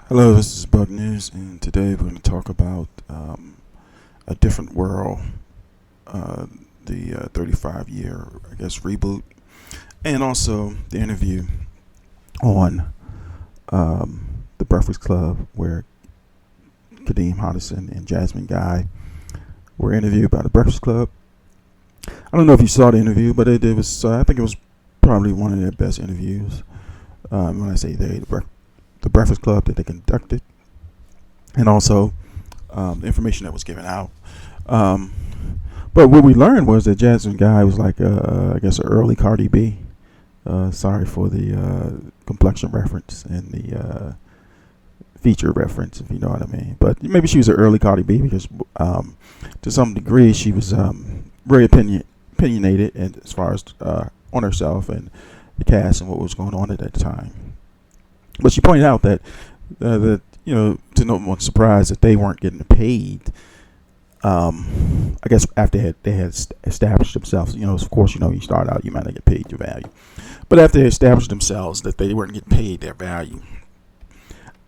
Hello, this is Bug News, and today we're going to talk about a different world, uh, the 35-year, I guess, reboot, and also the interview on the Breakfast Club, where Kadeem Hardison and Jasmine Guy were interviewed by the Breakfast Club. I don't know if you saw the interview, but it was I think it was probably one of their best interviews. When I say the Breakfast Club that they conducted, and also the information that was given out. Um, but what we learned was that Jasmine Guy was like, I guess, an early Cardi B. Sorry for the complexion reference and the feature reference, if you know what I mean. But maybe she was an early Cardi B because, to some degree, she was very opinionated and as far as on herself and the cast and what was going on at that time. But she pointed out that to no one's surprise, that they weren't getting paid. I guess after they had established themselves, of course, you start out, you might not get paid your value, but after they established themselves, that they weren't getting paid their value,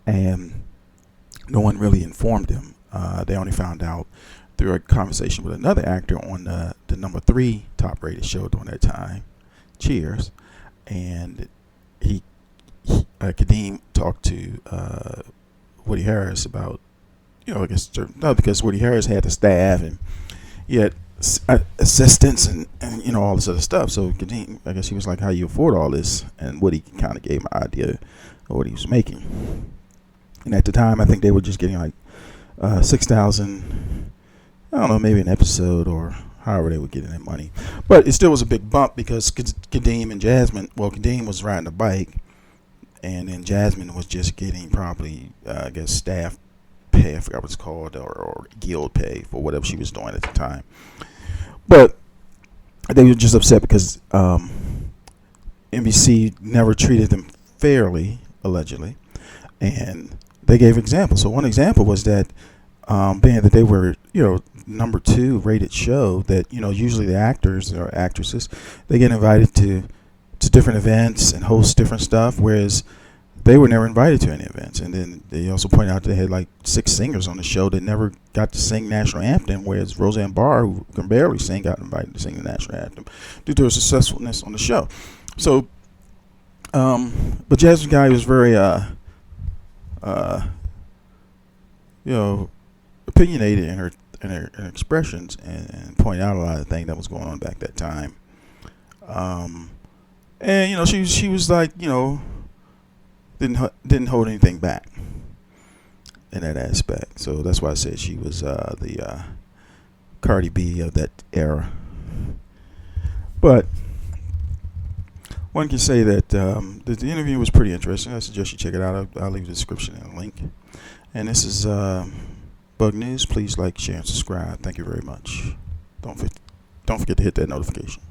and no one really informed them. They only found out through a conversation with another actor on the number 3 top-rated show during that time, Cheers, and Kadeem talked to Woody Harris about, because Woody Harris had the staff and he had assistants and all this other stuff. So Kadeem, I guess he was like, "How you afford all this?" And Woody kind of gave him an idea of what he was making. And at the time, I think they were just getting like 6,000, I don't know, maybe an episode or however they were getting that money. But it still was a big bump because Kadeem and Jasmine, well, Kadeem was riding a bike, and then Jasmine was just getting probably, I guess, staff pay, I forgot what it's called, or guild pay for whatever she was doing at the time. But they were just upset because NBC never treated them fairly, allegedly, and they gave examples. So one example was that, being that they were, number 2 rated show, that usually the actors or actresses, they get invited to different events and host different stuff, whereas they were never invited to any events. And then they also pointed out they had like 6 singers on the show that never got to sing national anthem, whereas Roseanne Barr, who can barely sing, got invited to sing the national anthem due to her successfulness on the show. So, but Jasmine Guy was very, opinionated in her expressions, and pointed out a lot of things that was going on back that time. And she was like, didn't hold anything back in that aspect. So that's why I said she was the Cardi B of that era. But one can say that the interview was pretty interesting. I suggest you check it out. I'll leave the description and a link. And this is Bug News. Please like, share, and subscribe. Thank you very much. Don't forget to hit that notification.